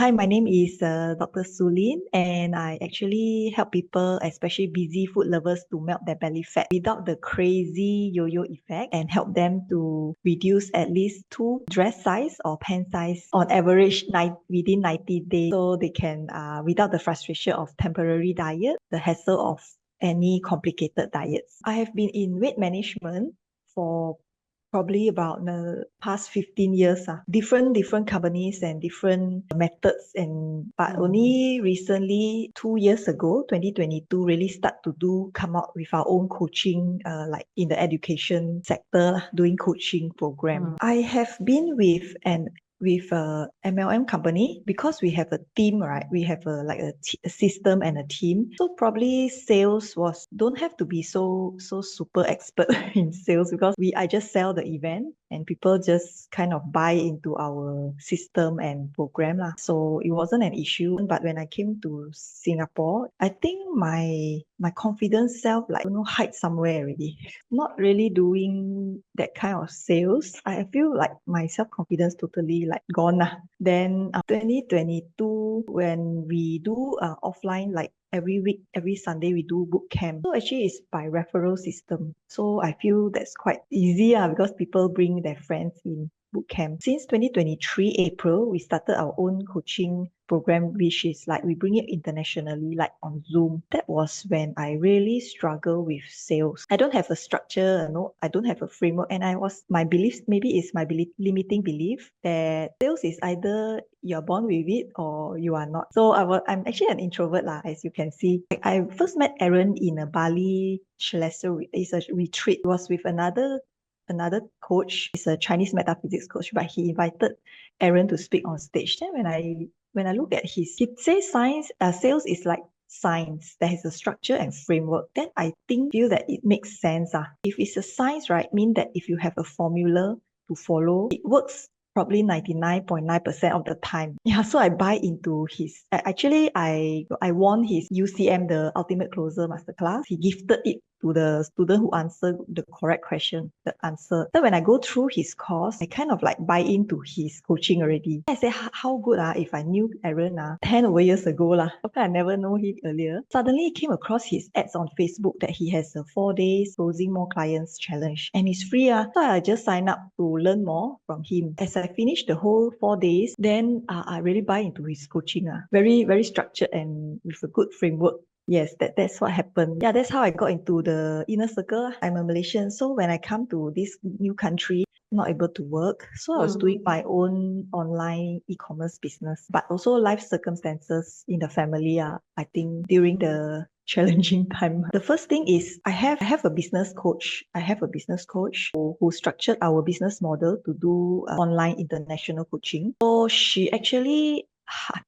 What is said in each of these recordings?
Hi, my name is Dr. Su Lin, and I actually help people, especially busy food lovers, to melt their belly fat without the crazy yo-yo effect and help them to reduce at least two dress size or pant size on average within 90 days so they can, without the frustration of temporary diet, the hassle of any complicated diets. I have been in weight management for probably about the past 15 years. Different companies and different methods, and but only recently 2 years ago, 2022, really start to come out with our own coaching, like in the education sector, doing coaching program. I have been with a MLM company because we have a team, right? We have a system and a team. So probably sales don't have to be so super expert in sales, because I just sell the event and people just kind of buy into our system and program lah. So it wasn't an issue. But when I came to Singapore, I think my confidence self hide somewhere already. Not really doing that kind of sales. I feel like my self-confidence totally gone. Then 2022, when we do offline, like every week, every Sunday, we do boot camp. So actually it's by referral system. So I feel that's quite easy because people bring their friends in boot camp. Since 2023 April, we started our own coaching program, which is like we bring it internationally, like on Zoom. That was when I really struggle with sales. I don't have a structure, I don't have a framework, and my beliefs, maybe it's my limiting belief that sales is either you're born with it or you are not. So I'm actually an introvert lah, as you can see. I first met Aaron in a Bali Shalasa. It's a retreat. It was with another coach. He's a Chinese metaphysics coach, but he invited Aaron to speak on stage. Then when I look at he says sales is like science. There is a structure and framework. Then I feel that it makes sense. If it's a science, right, mean that if you have a formula to follow, it works probably 99.9% of the time. Yeah, so I buy into his. Actually, I won his UCM, the Ultimate Closer Masterclass. He gifted it to the student who answered the correct question, the answer. So when I go through his course, I kind of buy into his coaching already. I say, how good if I knew Aaron 10 over years ago Okay, I never know him earlier. Suddenly I came across his ads on Facebook that he has a 4 days closing more clients challenge, and it's free. So I just sign up to learn more from him. As I finish the whole 4 days, then I really buy into his coaching. Very, very structured and with a good framework. Yes, that's what happened. Yeah, that's how I got into the inner circle. I'm a Malaysian, so when I come to this new country, not able to work. So I was doing my own online e-commerce business, but also life circumstances in the family, I think during the challenging time. The first thing is I have a business coach. I have a business coach who structured our business model to do online international coaching. So she actually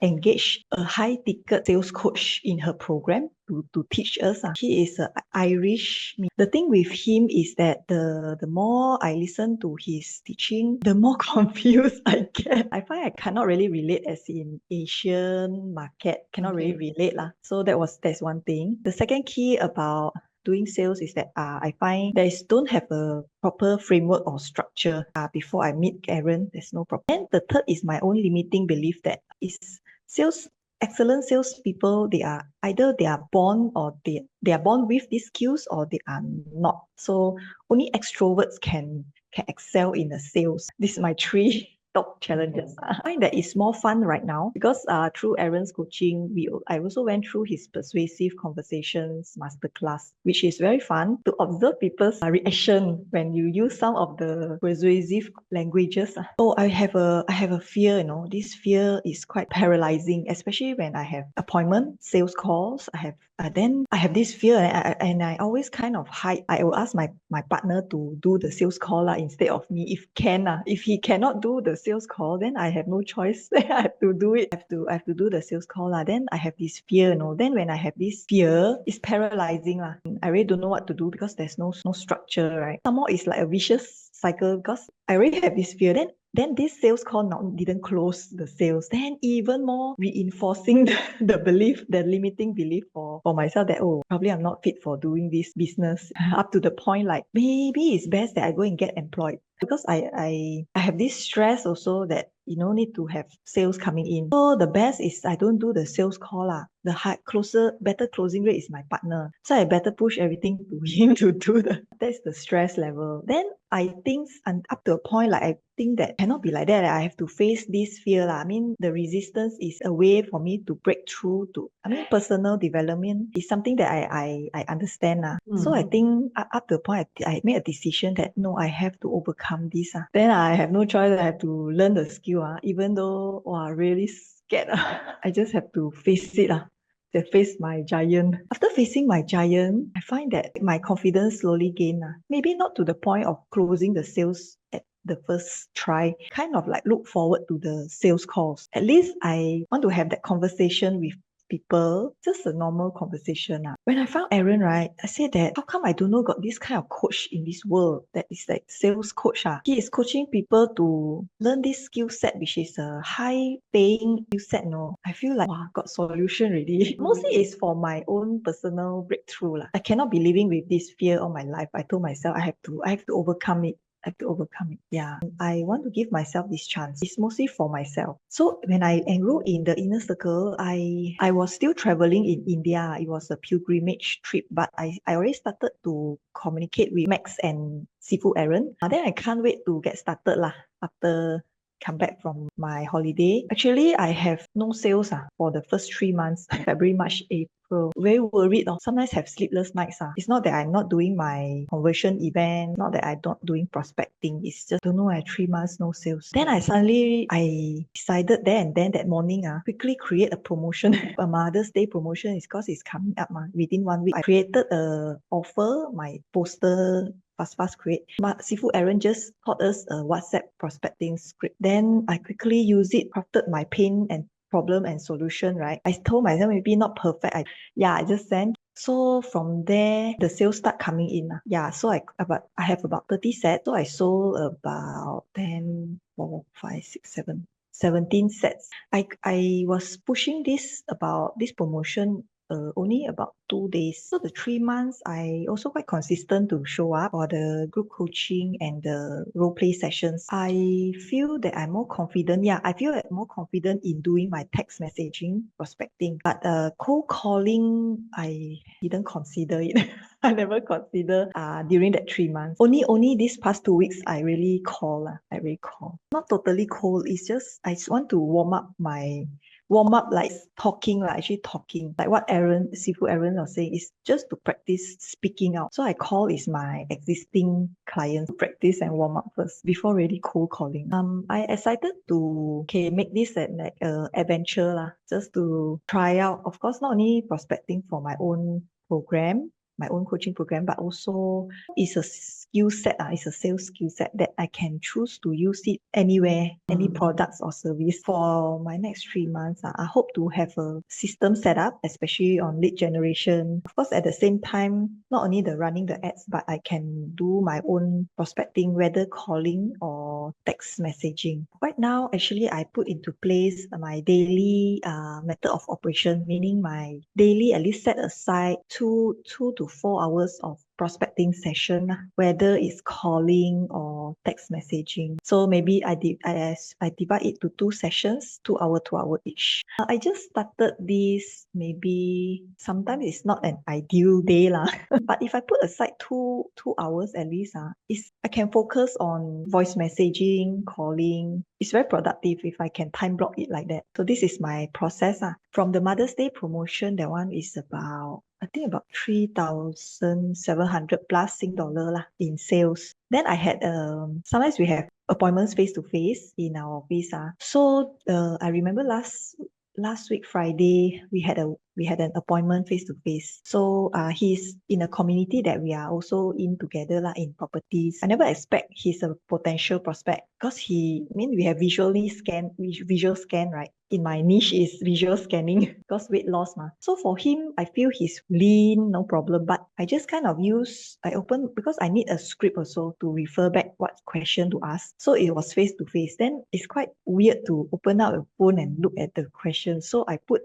engaged a high ticket sales coach in her program to teach us. He is Irish. The thing with him is that the more I listen to his teaching, the more confused I get. I find I cannot really relate, as in Asian market, cannot really relate lah. So that's one thing. The second key about doing sales is that I find don't have a proper framework or structure. Before I meet Aaron, there's no problem. And the third is my own limiting belief that is sales. Excellent salespeople, they are either born or they are born with these skills, or they are not. So only extroverts can excel in the sales. This is my three top challenges. I find that it's more fun right now because through Aaron's coaching, I also went through his persuasive conversations masterclass, which is very fun to observe people's reaction when you use some of the persuasive languages. Oh, I have a fear. This fear is quite paralyzing, especially when I have appointment sales calls. Then I have this fear, and I always kind of hide. I will ask my partner to do the sales call instead of me, if can. If he cannot do the sales call, then I have no choice. I have to do it. I have to do the sales call. Then I have this fear. Then when I have this fear, it's paralyzing. I really don't know what to do because there's no structure, right? Some more it's like a vicious cycle because I already have this fear. Then this sales call didn't close the sales. Then even more reinforcing the belief, the limiting belief for myself that, probably I'm not fit for doing this business. Up to the point maybe it's best that I go and get employed. Because I have this stress also that you know, need to have sales coming in. So the best is I don't do the sales call lah. The better closing rate is my partner. So I better push everything to him to do that's the stress level. Then I think and up to a point, like I think that cannot be like that. I have to face this fear lah. I mean, the resistance is a way for me to break through to, I mean, personal development is something that I understand lah. So I think up to a point, I made a decision that no, I have to overcome this. Then I have no choice. I have to learn the skill. Even though, wow, really scared. I just have to face it. To face my giant. After facing my giant, I find that my confidence slowly gain. Maybe not to the point of closing the sales at the first try, kind of like look forward to the sales calls. At least I want to have that conversation with people, just a normal conversation. When I found Aaron, right, I said that how come I don't know got this kind of coach in this world that is like sales coach. He is coaching people to learn this skill set, which is a high paying skill set. No, I feel like wow, got solution already. Mostly it's for my own personal breakthrough. I cannot be living with this fear all my life. I told myself I have to overcome it. I have to overcome it. Yeah. I want to give myself this chance. It's mostly for myself. So when I enrolled in the inner circle, I was still traveling in India. It was a pilgrimage trip, but I already started to communicate with Max and Sifu Aaron. Then I can't wait to get started after come back from my holiday. Actually, I have no sales for the first 3 months, February, March, April. Very worried. Sometimes have sleepless nights. It's not that I'm not doing my conversion event, not that I'm not doing prospecting. It's just, don't know, 3 months, no sales. Then I decided there and then that morning, quickly create a promotion. A Mother's Day promotion is because it's coming up. Within 1 week, I created a offer, my poster, fast create. Sifu Aaron just taught us a WhatsApp prospecting script. Then I quickly use it, crafted my pain and problem and solution, right? I told myself maybe not perfect. I just sent. So from there, the sales start coming in. So I have about 30 sets. So I sold about 10, 4, 5, 6, 7, 17 sets. I was pushing this promotion only about 2 days. So the 3 months, I also quite consistent to show up for the group coaching and the role play sessions. I feel that I'm more confident. I feel like more confident in doing my text messaging, prospecting. But cold calling, I didn't consider it. I never consider during that 3 months. Only these past 2 weeks, I really call. I really call. Not totally cold. It's just I just want to warm up like talking, actually talking. Like what Sifu Aaron was saying, is just to practice speaking out. So I call is my existing clients to practice and warm up first before really cold calling. I excited to make this like adventure just to try out. Of course, not only prospecting for my own program, my own coaching program, but also it's a skill set. It's a sales skill set that I can choose to use it anywhere, any products or service. For my next 3 months, I hope to have a system set up, especially on lead generation. Of course, at the same time, not only the running the ads, but I can do my own prospecting, whether calling or text messaging. Right now, actually, I put into place my daily method of operation, meaning my daily at least set aside 2 to 4 hours of prospecting session, whether it's calling or text messaging. So maybe I divide it to 2 sessions, 2 hour each. I just started this, maybe sometimes it's not an ideal day but if I put aside 2 hours at least, I can focus on voice messaging, calling. It's very productive if I can time block it like that. So this is my process. From the Mother's Day promotion, that one is I think about 3,700 plus Sing dollar in sales. Then I had sometimes we have appointments face to face in our office. So I remember last week Friday we had an appointment face to face. So he's in a community that we are also in together in properties. I never expect he's a potential prospect because we have visual scan, right? in my niche is visual scanning because weight loss ma. So for him, I feel he's lean, no problem. But I just kind of I open because I need a script also to refer back what question to ask. So it was face to face. Then it's quite weird to open up a phone and look at the question. So I put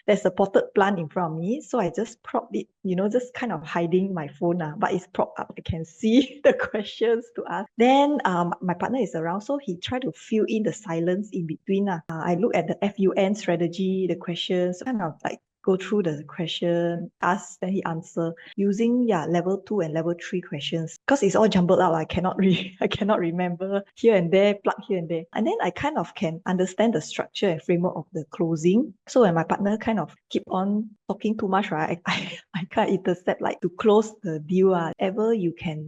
there's a potted plant in front of me. So I just propped it, just kind of hiding my phone, but it's propped up. I can see the questions to ask. Then my partner is around, so he tried to fill in the silence in between. I look at the FUN strategy, the questions, kind of like go through the question, ask, then he answer using level 2 and level 3 questions. Because it's all jumbled out, I cannot remember here and there, plug here and there. And then I kind of can understand the structure and framework of the closing. So when my partner kind of keep on talking too much, right, I can't intercept, like to close the deal. Ever you can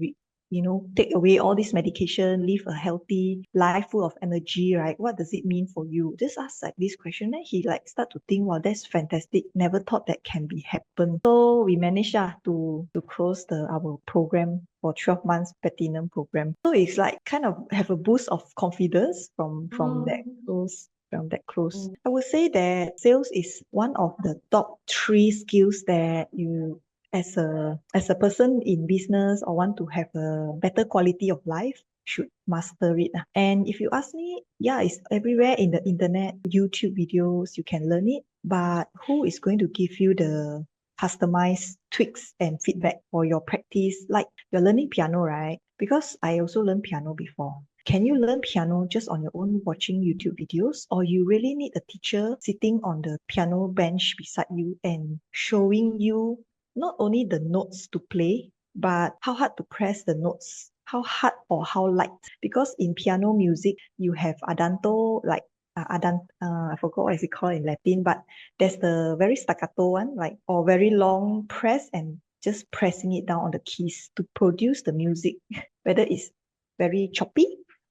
take away all this medication, live a healthy life full of energy, right? What does it mean for you? Just ask like this question. Then he like start to think, wow, that's fantastic. Never thought that can be happen. So we managed to close our program for 12 months platinum program. So it's like kind of have a boost of confidence from that close. From that close. I would say that sales is one of the top 3 skills that you as a person in business or want to have a better quality of life should master it. And if you ask me, it's everywhere in the internet, YouTube videos, you can learn it. But who is going to give you the customized tweaks and feedback for your practice? Like you're learning piano, right? Because I also learned piano before. Can you learn piano just on your own watching YouTube videos, or you really need a teacher sitting on the piano bench beside you and showing you not only the notes to play, but how hard to press the notes, how hard or how light? Because in piano music, you have adanto, like I forgot what is it called in Latin, but there's the very staccato one, like, or very long press and just pressing it down on the keys to produce the music, whether it's very choppy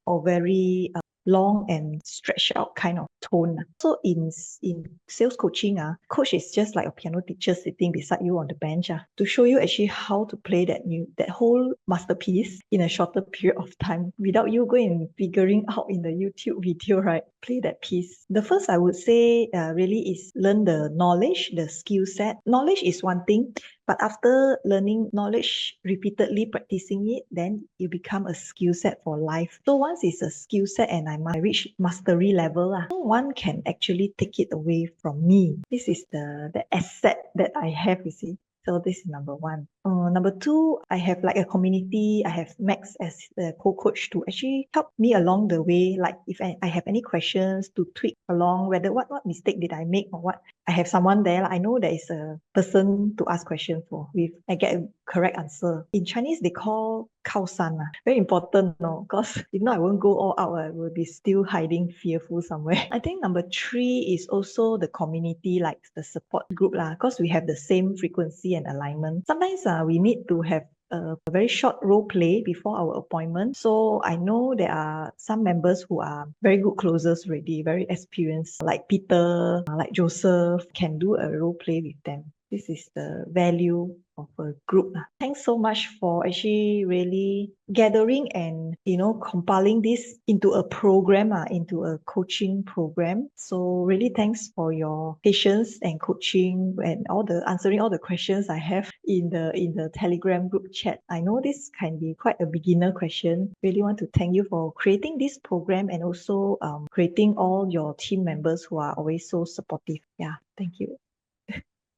or very long and stretched out kind of tone. So in sales coaching, coach is just like a piano teacher sitting beside you on the bench to show you actually how to play that whole masterpiece in a shorter period of time without you going figuring out in the YouTube video, right? Play that piece. The first I would say really is learn the knowledge, the skill set. Knowledge is one thing, but after learning knowledge, repeatedly practicing it, then you become a skill set for life. So once it's a skill set and I reach mastery level, no one can actually take it away from me. This is the asset that I have, you see. So this is number 1. Number 2, I have like a community. I have Max as the co-coach to actually help me along the way. Like if I have any questions to tweak along, whether what mistake did I make or what, I have someone there. I know there is a person to ask questions for. If I get a correct answer. In Chinese, they call 靠山. Very important, no? Because if not, I won't go all out. I will be still hiding fearful somewhere. I think number 3 is also the community, like the support group, because we have the same frequency and alignment. Sometimes we need to have a very short role play before our appointment. So I know there are some members who are very good closers already, very experienced, like Peter, like Joseph, can do a role play with them. This is the value of a group. Thanks so much for actually really gathering and compiling this into a program, into a coaching program. So really thanks for your patience and coaching and answering all the questions I have in the Telegram group chat. I know this can be quite a beginner question. Really want to thank you for creating this program and also creating all your team members who are always so supportive. Yeah, thank you.